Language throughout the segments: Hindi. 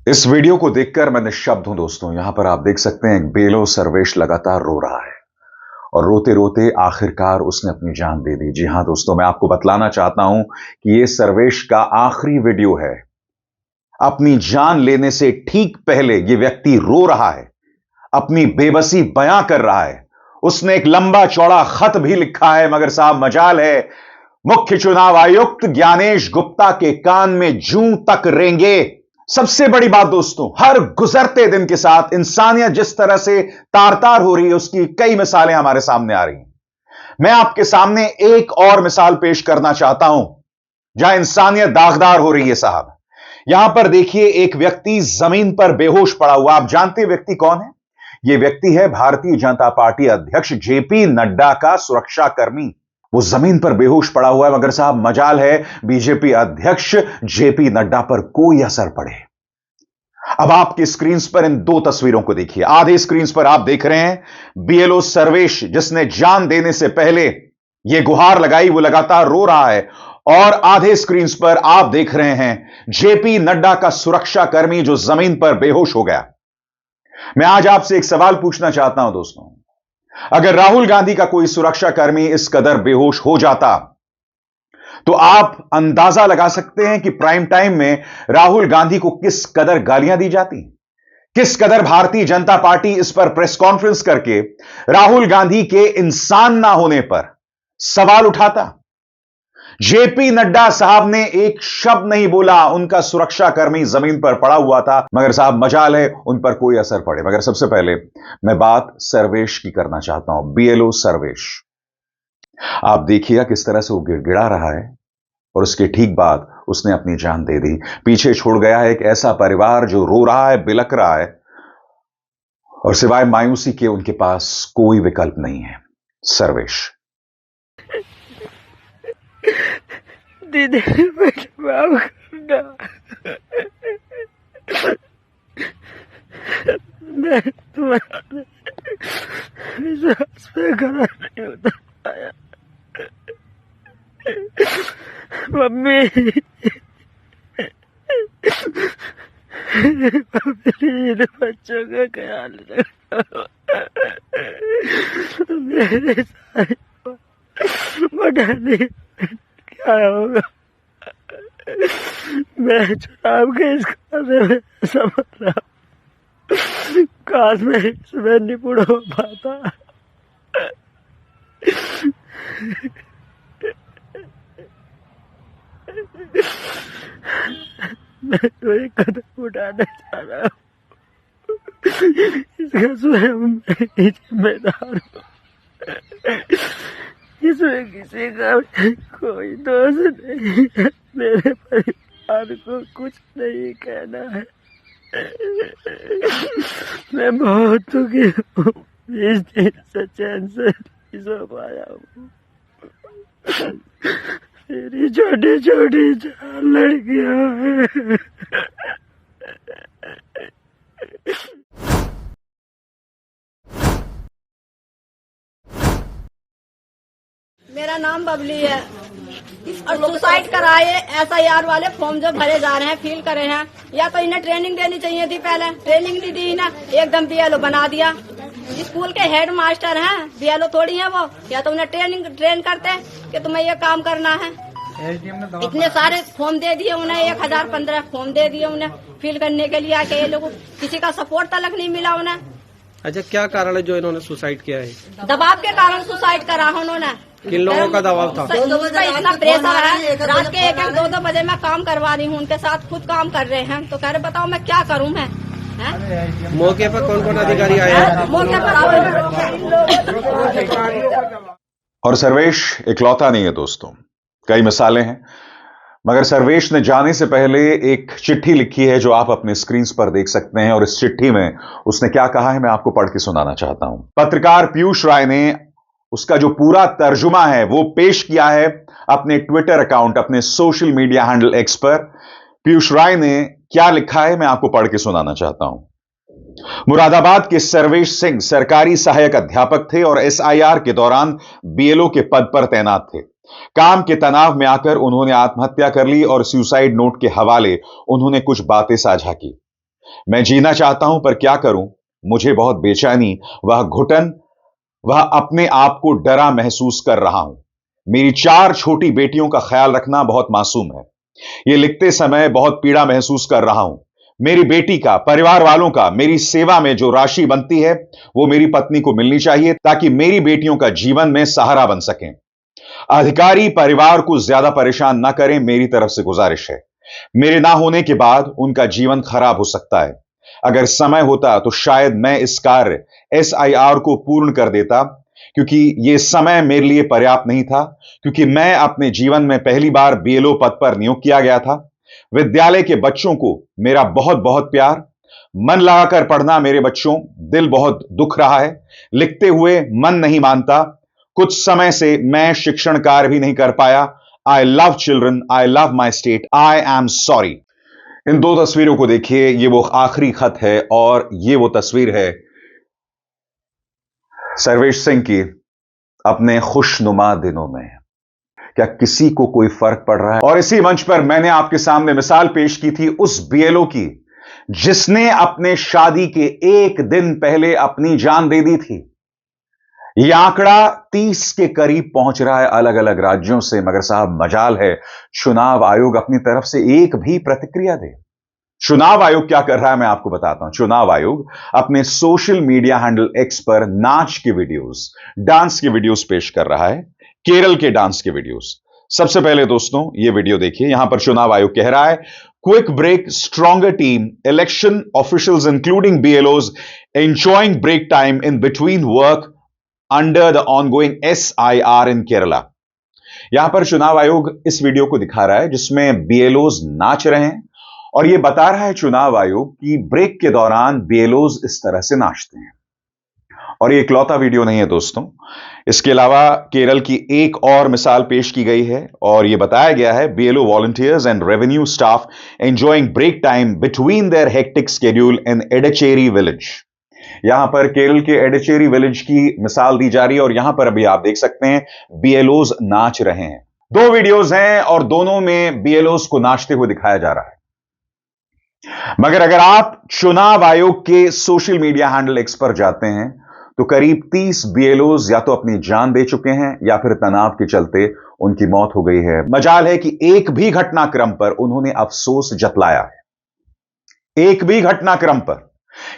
इस वीडियो को देखकर मैं निःशब्द हूं दोस्तों। यहां पर आप देख सकते हैं एक बेलो सर्वेश लगातार रो रहा है और रोते रोते आखिरकार उसने अपनी जान दे दी। जी हां दोस्तों, मैं आपको बतलाना चाहता हूं कि यह सर्वेश का आखिरी वीडियो है। अपनी जान लेने से ठीक पहले यह व्यक्ति रो रहा है, अपनी बेबसी बयां कर रहा है। उसने एक लंबा चौड़ा खत भी लिखा है, मगर साहब मजाल है मुख्य चुनाव आयुक्त ज्ञानेश गुप्ता के कान में जूं तक रेंगे। सबसे बड़ी बात दोस्तों, हर गुजरते दिन के साथ इंसानियत जिस तरह से तार तार हो रही है, उसकी कई मिसालें हमारे सामने आ रही हैं। मैं आपके सामने एक और मिसाल पेश करना चाहता हूं जहां इंसानियत दागदार हो रही है साहब। यहां पर देखिए, एक व्यक्ति जमीन पर बेहोश पड़ा हुआ। आप जानते हैं व्यक्ति कौन है? यह व्यक्ति है भारतीय जनता पार्टी अध्यक्ष जेपी नड्डा का सुरक्षा कर्मी। वो जमीन पर बेहोश पड़ा हुआ है, मगर साहब मजाल है बीजेपी अध्यक्ष जेपी नड्डा पर कोई असर पड़े। अब आपकी स्क्रीन पर इन दो तस्वीरों को देखिए। आधे स्क्रीन पर आप देख रहे हैं बीएलओ सर्वेश, जिसने जान देने से पहले यह गुहार लगाई, वो लगातार रो रहा है। और आधे स्क्रीन पर आप देख रहे हैं जेपी नड्डा का सुरक्षा कर्मी जो जमीन पर बेहोश हो गया। मैं आज आपसे एक सवाल पूछना चाहता हूं दोस्तों, अगर राहुल गांधी का कोई सुरक्षा कर्मी इस कदर बेहोश हो जाता तो आप अंदाजा लगा सकते हैं कि प्राइम टाइम में राहुल गांधी को किस कदर गालियां दी जाती, किस कदर भारतीय जनता पार्टी इस पर प्रेस कॉन्फ्रेंस करके राहुल गांधी के इंसान ना होने पर सवाल उठाता। जेपी नड्डा साहब ने एक शब्द नहीं बोला, उनका सुरक्षा कर्मी जमीन पर पड़ा हुआ था, मगर साहब मजाल है उन पर कोई असर पड़े। मगर सबसे पहले मैं बात सर्वेश की करना चाहता हूं, बीएलओ सर्वेश। आप देखिएगा किस तरह से वो गिड़गिड़ा रहा है और उसके ठीक बाद उसने अपनी जान दे दी। पीछे छोड़ गया है एक ऐसा परिवार जो रो रहा है, बिलक रहा है, और सिवाय मायूसी के उनके पास कोई विकल्प नहीं है। सर्वेश। दीदी मुझे माफ करना। मैं तुम्हारा विश्वास पे खड़ा नहीं होता पाया। मम्मी इन बच्चों का ख्याल रखो। मेरे साथ बढ़ाने क्या होगा? मैं चुनाव के इस खाते में समझ रहा हूँ, काश मैं इसमें निपुण हो पाता। मैं तो एक कदम उठाना चाह रहा हूँ, इसका स्वयं मैं ही जिम्मेदार हूँ। इसमें किसी का कोई दोष नहीं है, मेरे परिवार को कुछ नहीं कहना है। मैं बहुत दुखी हूँ, 20 दिन से चैन से नहीं सो पाया हूँ। मेरी छोटी छोटी 4 लड़कियां हैं। मेरा नाम बबली है और सुसाइड कराए SIR वाले फॉर्म जो भरे जा रहे हैं, फिल करे हैं, या तो इन्हें ट्रेनिंग देनी चाहिए थी। पहले ट्रेनिंग नहीं दी ना, एकदम BLO बना दिया। स्कूल के हेड मास्टर हैं, BLO थोड़ी है वो। या तो उन्हें ट्रेन करते कि तुम्हें ये काम करना है। इतने सारे फॉर्म दे दिए उन्हें, 1015 फॉर्म दे दिए उन्हें फिल करने के लिए। आके ये लोग किसी का सपोर्ट तक नहीं मिला उन्हें। अच्छा, क्या कारण है जो इन्होंने सुसाइड किया है? दबाव के कारण सुसाइड करा उन्होंने। किन लोगों का दबाव था? इतना प्रेशर है, रात के 1-2 बजे मैं काम करवा रही हूँ उनके साथ, खुद काम कर रहे हैं, तो कह रहे बताओ मैं क्या करूँ मैं। मौके पर कौन कौन अधिकारी आए हैं? मौके पर और सर्वेश इकलौता नहीं है दोस्तों, कई मिसालें हैं। मगर सर्वेश ने जाने से पहले एक चिट्ठी लिखी है जो आप अपने स्क्रीन पर देख सकते हैं, और इस चिट्ठी में उसने क्या कहा है मैं आपको पढ़ के सुनाना चाहता हूं। पत्रकार पीयूष राय ने उसका जो पूरा तर्जुमा है वो पेश किया है अपने ट्विटर अकाउंट, अपने सोशल मीडिया हैंडल X पर। पीयूष राय ने क्या लिखा है मैं आपको पढ़ के सुनाना चाहता हूं। मुरादाबाद के सर्वेश सिंह सरकारी सहायक अध्यापक थे और SIR के दौरान BLO के पद पर तैनात थे। काम के तनाव में आकर उन्होंने आत्महत्या कर ली और सुसाइड नोट के हवाले उन्होंने कुछ बातें साझा की। मैं जीना चाहता हूं पर क्या करूं, मुझे बहुत बेचैनी, वह घुटन, वह अपने आप को डरा महसूस कर रहा हूं। मेरी 4 छोटी बेटियों का ख्याल रखना बहुत मासूम है। यह लिखते समय बहुत पीड़ा महसूस कर रहा हूं। मेरी बेटी का, परिवार वालों का मेरी सेवा में जो राशि बनती है वो मेरी पत्नी को मिलनी चाहिए ताकि मेरी बेटियों का जीवन में सहारा बन सकें। अधिकारी परिवार को ज्यादा परेशान ना करें, मेरी तरफ से गुजारिश है। मेरे ना होने के बाद उनका जीवन खराब हो सकता है। अगर समय होता तो शायद मैं इस कार्य SIR को पूर्ण कर देता, क्योंकि यह समय मेरे लिए पर्याप्त नहीं था, क्योंकि मैं अपने जीवन में पहली बार BLO पद पर नियुक्त किया गया था। विद्यालय के बच्चों को मेरा बहुत बहुत प्यार। मन लगाकर पढ़ना मेरे बच्चों, दिल बहुत दुख रहा है। लिखते हुए मन नहीं मानता। कुछ समय से मैं शिक्षण कार्य भी नहीं कर पाया। I love children, I love my state, I am sorry. इन 2 तस्वीरों को देखिए, ये वो आखिरी खत है और ये वो तस्वीर है सर्वेश सिंह की अपने खुशनुमा दिनों में। क्या किसी को कोई फर्क पड़ रहा है? और इसी मंच पर मैंने आपके सामने मिसाल पेश की थी उस BLO की जिसने अपने शादी के 1 दिन पहले अपनी जान दे दी थी। यह आंकड़ा 30 के करीब पहुंच रहा है अलग अलग राज्यों से, मगर साहब मजाल है चुनाव आयोग अपनी तरफ से एक भी प्रतिक्रिया दे। चुनाव आयोग क्या कर रहा है मैं आपको बताता हूं। चुनाव आयोग अपने सोशल मीडिया हैंडल X पर नाच के वीडियोस, डांस के वीडियोस पेश कर रहा है, केरल के डांस के वीडियोस। सबसे पहले दोस्तों ये वीडियो देखिए। यहां पर चुनाव आयोग कह रहा है, quick break, stronger team, election officials including BLOs enjoying break time in between work under the ongoing SIR in Kerala. यहां पर चुनाव आयोग इस वीडियो को दिखा रहा है जिसमें BLOs नाच रहे हैं और यह बता रहा है चुनाव आयोग कि ब्रेक के दौरान BLOs इस तरह से नाचते हैं। और यह इकलौता वीडियो नहीं है दोस्तों, इसके अलावा केरल की एक और मिसाल पेश की गई है और यह बताया गया है BLO volunteers and revenue staff enjoying break time between their hectic schedule in Edachery village. यहां पर केरल के एडचेरी विलेज की मिसाल दी जा रही है और यहां पर अभी आप देख सकते हैं BLOs नाच रहे हैं। 2 वीडियोस हैं और दोनों में BLOs को नाचते हुए दिखाया जा रहा है। मगर अगर आप चुनाव आयोग के सोशल मीडिया हैंडल X पर जाते हैं तो करीब 30 BLOs या तो अपनी जान दे चुके हैं या फिर तनाव के चलते उनकी मौत हो गई है। मजाल है कि एक भी घटनाक्रम पर उन्होंने अफसोस जतलाया है, एक भी घटनाक्रम पर।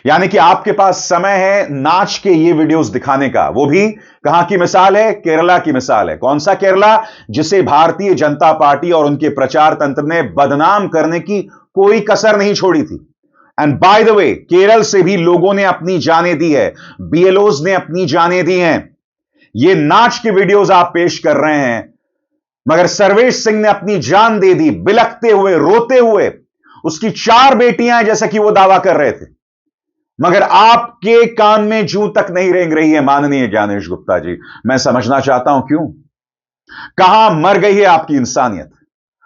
यानी कि आपके पास समय है नाच के ये वीडियोस दिखाने का। वो भी कहां की मिसाल है? केरला की मिसाल है। कौन सा केरला? जिसे भारतीय जनता पार्टी और उनके प्रचार तंत्र ने बदनाम करने की कोई कसर नहीं छोड़ी थी। And by the way, Kerala से भी लोगों ने अपनी जानें दी है, BLOs ने अपनी जानें दी हैं। ये नाच के वीडियोस आप पेश कर रहे हैं, मगर सर्वेश सिंह ने अपनी जान दे दी, बिलखते हुए, रोते हुए। उसकी 4 बेटियां हैं जैसा कि वो दावा कर रहे थे, मगर आपके कान में जूं तक नहीं रेंग रही है माननीय ज्ञानेश गुप्ता जी। मैं समझना चाहता हूं क्यों, कहां मर गई है आपकी इंसानियत।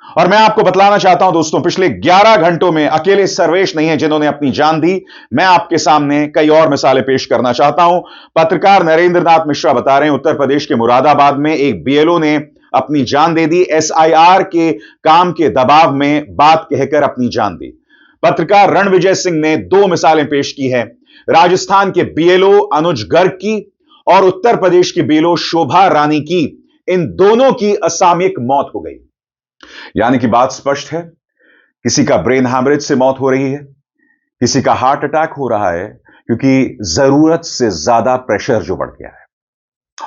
और मैं आपको बतलाना चाहता हूं दोस्तों, पिछले 11 घंटों में अकेले सर्वेश नहीं है जिन्होंने अपनी जान दी। मैं आपके सामने कई और मिसालें पेश करना चाहता हूं। पत्रकार नरेंद्र नाथ मिश्रा बता रहे हैं उत्तर प्रदेश के मुरादाबाद में एक BLO ने अपनी जान दे दी, SIR के काम के दबाव में बात कहकर अपनी जान दी। पत्रकार रणविजय सिंह ने 2 मिसालें पेश की हैं, राजस्थान के BLO अनुज गर्ग की और उत्तर प्रदेश की BLO शोभा रानी की। इन दोनों की असामयिक मौत हो गई। यानी कि बात स्पष्ट है, किसी का ब्रेन हैमरेज से मौत हो रही है, किसी का हार्ट अटैक हो रहा है क्योंकि जरूरत से ज्यादा प्रेशर जो बढ़ गया है।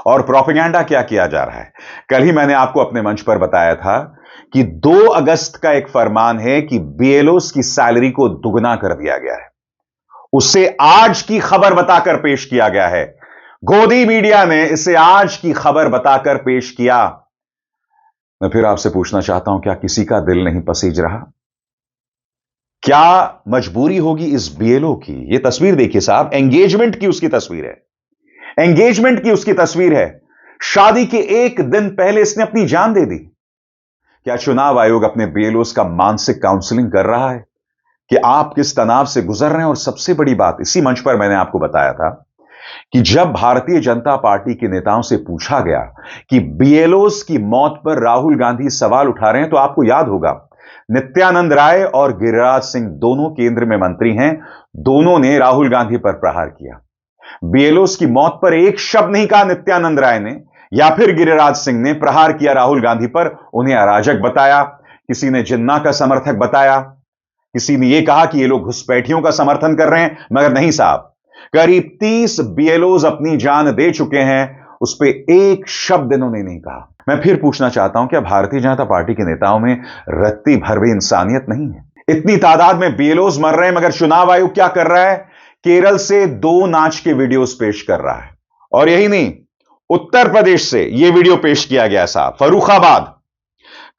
और प्रोपेगेंडा क्या किया जा रहा है? कल ही मैंने आपको अपने मंच पर बताया था कि 2 अगस्त का एक फरमान है कि BLOs की सैलरी को दुगना कर दिया गया है। उसे आज की खबर बताकर पेश किया गया है। गोदी मीडिया ने इसे आज की खबर बताकर पेश किया। मैं फिर आपसे पूछना चाहता हूं, क्या किसी का दिल नहीं पसीज रहा? क्या मजबूरी होगी इस BLO की? यह तस्वीर देखिए साहब, एंगेजमेंट की उसकी तस्वीर है, एंगेजमेंट की उसकी तस्वीर है। शादी के 1 दिन पहले इसने अपनी जान दे दी। क्या चुनाव आयोग अपने BLOs का मानसिक काउंसलिंग कर रहा है कि आप किस तनाव से गुजर रहे हैं? और सबसे बड़ी बात, इसी मंच पर मैंने आपको बताया था कि जब भारतीय जनता पार्टी के नेताओं से पूछा गया कि BLOs की मौत पर राहुल गांधी सवाल उठा रहे हैं, तो आपको याद होगा नित्यानंद राय और गिरिराज सिंह दोनों केंद्र में मंत्री हैं। दोनों ने राहुल गांधी पर प्रहार किया। बीएलओस की मौत पर एक शब्द नहीं कहा नित्यानंद राय ने या फिर गिरिराज सिंह ने। प्रहार किया राहुल गांधी पर, उन्हें अराजक बताया, किसी ने जिन्ना का समर्थक बताया, किसी ने यह कहा कि ये लोग घुसपैठियों का समर्थन कर रहे हैं। मगर नहीं साहब, करीब 30 बीएलओज अपनी जान दे चुके हैं, उस पर एक शब्द इन्होंने नहीं कहा। मैं फिर पूछना चाहता हूं, क्या भारतीय जनता पार्टी के नेताओं में रत्ती भर भी इंसानियत नहीं है? इतनी तादाद में बीएलओज मर रहे हैं, मगर चुनाव आयोग क्या कर रहा है? केरल से 2 नाच के वीडियोस पेश कर रहा है। और यही नहीं, उत्तर प्रदेश से यह वीडियो पेश किया गया साहब। फर्रुखाबाद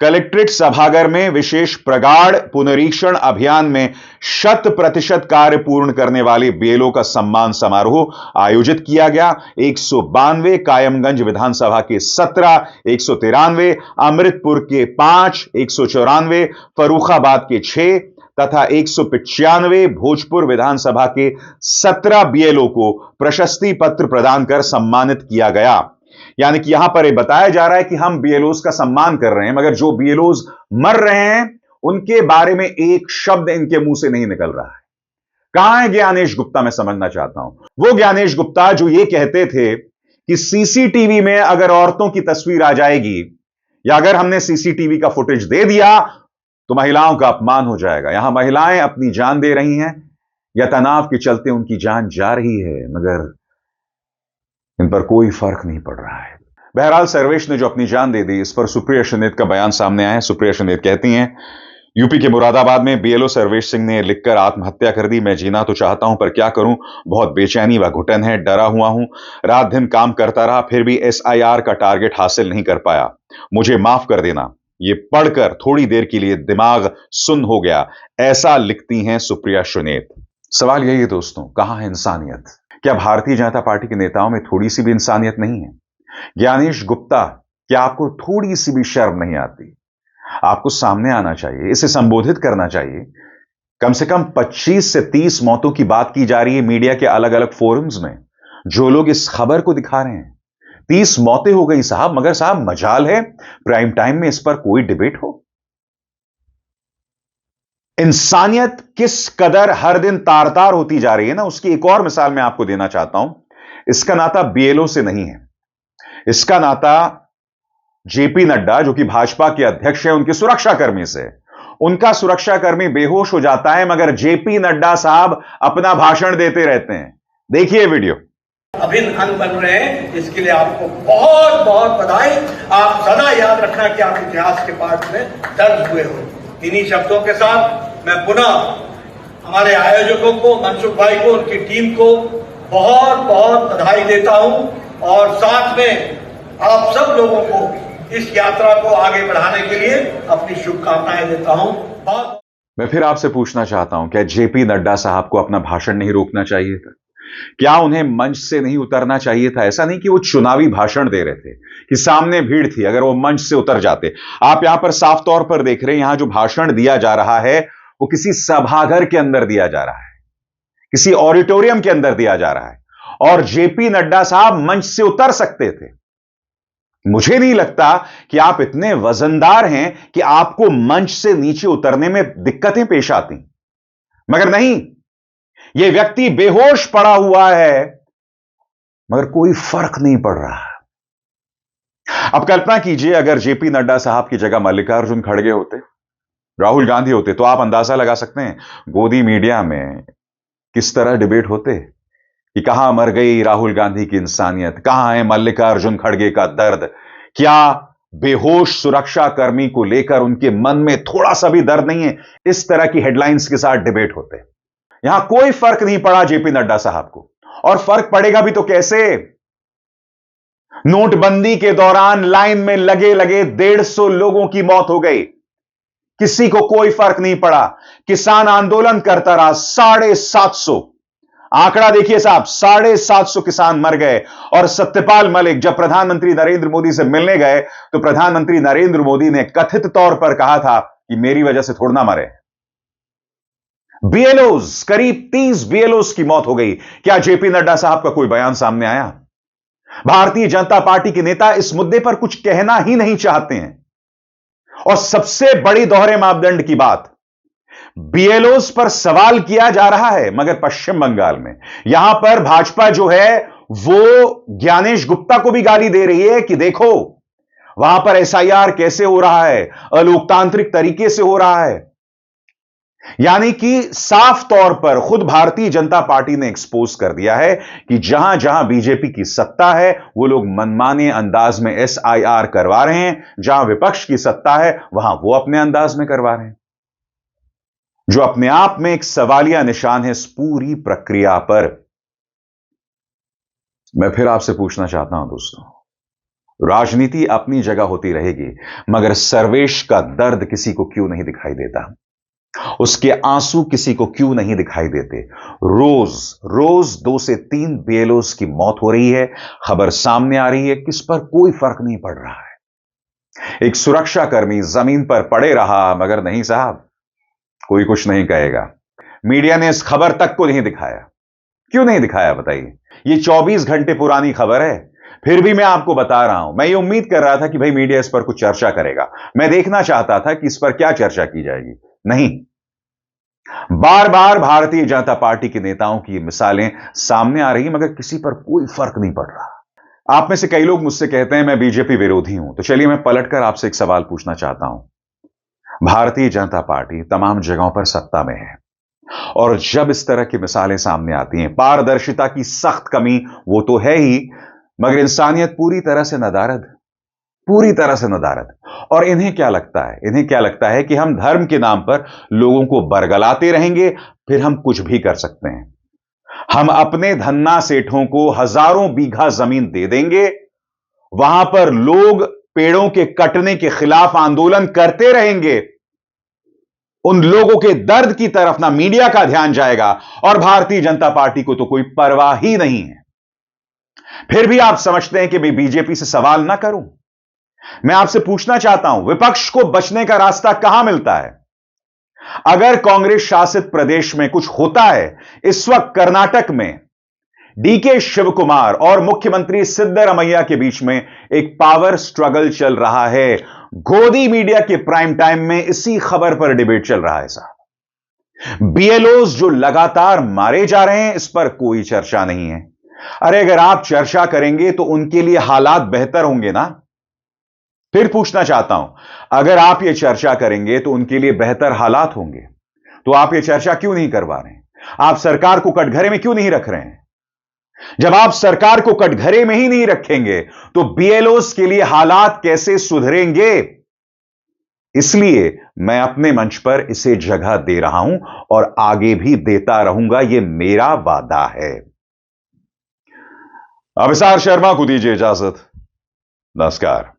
कलेक्ट्रेट सभागार में विशेष प्रगाढ़ पुनरीक्षण अभियान में 100% कार्य पूर्ण करने वाले बीएलओ का सम्मान समारोह आयोजित किया गया। 192, कायमगंज विधानसभा के 17, 193, अमृतपुर के 5, 194, फर्रुखाबाद के 6 तथा 195 भोजपुर विधानसभा के 17 बीएलओ को प्रशस्ति पत्र प्रदान कर सम्मानित किया गया। यानी कि यहां पर यह बताया जा रहा है कि हम बीएलओज का सम्मान कर रहे हैं, मगर जो बीएलओज मर रहे हैं उनके बारे में एक शब्द इनके मुंह से नहीं निकल रहा है। कहां है ज्ञानेश गुप्ता? मैं समझना चाहता हूं। वो ज्ञानेश गुप्ता जो ये कहते थे कि सीसीटीवी में अगर औरतों की तस्वीर आ जाएगी या अगर हमने सीसीटीवी का फुटेज दे दिया तो महिलाओं का अपमान हो जाएगा। यहां महिलाएं अपनी जान दे रही हैं या तनाव के चलते उनकी जान जा रही है, मगर इन पर कोई फर्क नहीं पड़ रहा है। बहरहाल सर्वेश ने जो अपनी जान दे दी, इस पर सुप्रिया सुनेत का बयान सामने आया है। सुप्रिया सुनेत कहती हैं, यूपी के मुरादाबाद में बीएलओ सर्वेश सिंह ने लिखकर आत्महत्या कर दी। मैं जीना तो चाहता हूं पर क्या करूं, बहुत बेचैनी व घुटन है, डरा हुआ हूं, रात दिन काम करता रहा फिर भी एसआईआर का टारगेट हासिल नहीं कर पाया, मुझे माफ कर देना। ये पढ़कर थोड़ी देर के लिए दिमाग सुन्न हो गया, ऐसा लिखती हैं सुप्रिया सुनेत। सवाल यही है दोस्तों, कहां है इंसानियत? क्या भारतीय जनता पार्टी के नेताओं में थोड़ी सी भी इंसानियत नहीं है? ज्ञानेश गुप्ता, क्या आपको थोड़ी सी भी शर्म नहीं आती? आपको सामने आना चाहिए, इसे संबोधित करना चाहिए। कम से कम 25 से 30 मौतों की बात की जा रही है मीडिया के अलग अलग फोरम्स में। जो लोग इस खबर को दिखा रहे हैं, 30 मौतें हो गई साहब, मगर साहब मजाल है प्राइम टाइम में इस पर कोई डिबेट हो। इंसानियत किस कदर हर दिन तार तार होती जा रही है ना, उसकी एक और मिसाल मैं आपको देना चाहता हूं। इसका नाता बीएलओ से नहीं है, इसका नाता जेपी नड्डा जो कि भाजपा के अध्यक्ष हैं उनके सुरक्षाकर्मी से। उनका सुरक्षाकर्मी बेहोश हो जाता है मगर जेपी नड्डा साहब अपना भाषण देते रहते हैं। देखिए वीडियो। अभिन्न अंग बन रहे हैं, इसके लिए आपको बहुत बहुत बधाई। आप सदा याद रखना कि आप इतिहास के पाठ में दर्ज हुए हो। इन्हीं शब्दों के साथ मैं पुनः हमारे आयोजकों को, मनसुख भाई को, उनकी टीम को बहुत बहुत बधाई देता हूं और साथ में आप सब लोगों को इस यात्रा को आगे बढ़ाने के लिए अपनी शुभकामनाएं देता हूं। बहुत मैं फिर आपसे पूछना चाहता हूं, क्या जेपी नड्डा साहब को अपना भाषण नहीं रोकना चाहिए था? क्या उन्हें मंच से नहीं उतरना चाहिए था? ऐसा नहीं कि वो चुनावी भाषण दे रहे थे कि सामने भीड़ थी, अगर वो मंच से उतर जाते। आप यहां पर साफ तौर पर देख रहे हैं, यहां जो भाषण दिया जा रहा है वो किसी सभागार के अंदर दिया जा रहा है, किसी ऑडिटोरियम के अंदर दिया जा रहा है, और जेपी नड्डा साहब मंच से उतर सकते थे। मुझे नहीं लगता कि आप इतने वजनदार हैं कि आपको मंच से नीचे उतरने में दिक्कतें पेश आती, मगर नहीं, यह व्यक्ति बेहोश पड़ा हुआ है मगर कोई फर्क नहीं पड़ रहा। अब कल्पना कीजिए अगर जेपी नड्डा साहब की जगह मल्लिकार्जुन खड़गे होते, राहुल गांधी होते, तो आप अंदाजा लगा सकते हैं गोदी मीडिया में किस तरह डिबेट होते कि कहां मर गई राहुल गांधी की इंसानियत, कहां है मल्लिकार्जुन खड़गे का दर्द, क्या बेहोश सुरक्षा कर्मी को लेकर उनके मन में थोड़ा सा भी दर्द नहीं है। इस तरह की हेडलाइंस के साथ डिबेट होते। यहां कोई फर्क नहीं पड़ा जेपी नड्डा साहब को, और फर्क पड़ेगा भी तो कैसे? नोटबंदी के दौरान लाइन में लगे लगे 150 लोगों की मौत हो गई, किसी को कोई फर्क नहीं पड़ा। किसान आंदोलन करता रहा, 750, आंकड़ा देखिए साहब, 750 किसान मर गए। और सत्यपाल मलिक जब प्रधानमंत्री नरेंद्र मोदी से मिलने गए तो प्रधानमंत्री नरेंद्र मोदी ने कथित तौर पर कहा था कि मेरी वजह से थोड़ा ना मरे। बीएलओज, करीब 30 बीएलओज की मौत हो गई। क्या जेपी नड्डा साहब का कोई बयान सामने आया? भारतीय जनता पार्टी के नेता इस मुद्दे पर कुछ कहना ही नहीं चाहते हैं। और सबसे बड़ी दोहरे मापदंड की बात, बीएलओस पर सवाल किया जा रहा है, मगर पश्चिम बंगाल में यहां पर भाजपा जो है वो ज्ञानेश गुप्ता को भी गाली दे रही है कि देखो वहां पर एसआईआर कैसे हो रहा है, अलोकतांत्रिक तरीके से हो रहा है। यानी कि साफ तौर पर खुद भारतीय जनता पार्टी ने एक्सपोज कर दिया है कि जहां जहां बीजेपी की सत्ता है वो लोग मनमाने अंदाज में एसआईआर करवा रहे हैं, जहां विपक्ष की सत्ता है वहां वो अपने अंदाज में करवा रहे हैं, जो अपने आप में एक सवालिया निशान है इस पूरी प्रक्रिया पर। मैं फिर आपसे पूछना चाहता हूं दोस्तों, राजनीति अपनी जगह होती रहेगी, मगर सर्वेश का दर्द किसी को क्यों नहीं दिखाई देता? उसके आंसू किसी को क्यों नहीं दिखाई देते? रोज रोज 2 से 3 बीएलओस की मौत हो रही है, खबर सामने आ रही है, किस पर कोई फर्क नहीं पड़ रहा है। एक सुरक्षाकर्मी जमीन पर पड़े रहा, मगर नहीं साहब, कोई कुछ नहीं कहेगा। मीडिया ने इस खबर तक को नहीं दिखाया। क्यों नहीं दिखाया बताइए? ये 24 घंटे पुरानी खबर है, फिर भी मैं आपको बता रहा हूं। मैं ये उम्मीद कर रहा था कि भाई मीडिया इस पर कुछ चर्चा करेगा, मैं देखना चाहता था कि इस पर क्या चर्चा की जाएगी। नहीं, बार बार भारतीय जनता पार्टी के नेताओं की मिसालें सामने आ रही, मगर किसी पर कोई फर्क नहीं पड़ रहा। आप में से कई लोग मुझसे कहते हैं मैं बीजेपी विरोधी हूं, तो चलिए मैं पलटकर आपसे एक सवाल पूछना चाहता हूं। भारतीय जनता पार्टी तमाम जगहों पर सत्ता में है, और जब इस तरह की मिसालें सामने आती हैं, पारदर्शिता की सख्त कमी वो तो है ही, मगर इंसानियत पूरी तरह से नदारद, पूरी तरह से नदारद। और इन्हें क्या लगता है? इन्हें क्या लगता है कि हम धर्म के नाम पर लोगों को बरगलाते रहेंगे, फिर हम कुछ भी कर सकते हैं। हम अपने धन्ना सेठों को हजारों बीघा जमीन दे देंगे, वहां पर लोग पेड़ों के कटने के खिलाफ आंदोलन करते रहेंगे। उन लोगों के दर्द की तरफ ना मीडिया का ध्यान जाएगा, और भारतीय जनता पार्टी को तो कोई परवाह ही नहीं है। फिर भी आप समझते हैं कि मैं बीजेपी से सवाल ना करूं? मैं आपसे पूछना चाहता हूं, विपक्ष को बचने का रास्ता कहां मिलता है? अगर कांग्रेस शासित प्रदेश में कुछ होता है, इस वक्त कर्नाटक में डीके शिव कुमार और मुख्यमंत्री सिद्धरमैया के बीच में एक पावर स्ट्रगल चल रहा है। गोदी मीडिया के प्राइम टाइम में इसी खबर पर डिबेट चल रहा है साहब। बीएलओस जो लगातार मारे जा रहे हैं, इस पर कोई चर्चा नहीं है। अरे अगर आप चर्चा करेंगे तो उनके लिए हालात बेहतर होंगे ना। फिर पूछना चाहता हूं, अगर आप यह चर्चा करेंगे तो उनके लिए बेहतर हालात होंगे, तो आप यह चर्चा क्यों नहीं करवा रहे हैं? आप सरकार को कटघरे में क्यों नहीं रख रहे हैं? जब आप सरकार को कटघरे में ही नहीं रखेंगे तो बीएलओस के लिए हालात कैसे सुधरेंगे? इसलिए मैं अपने मंच पर इसे जगह दे रहा हूं और आगे भी देता रहूंगा, यह मेरा वादा है। अभिसार शर्मा को दीजिए इजाजत। नमस्कार।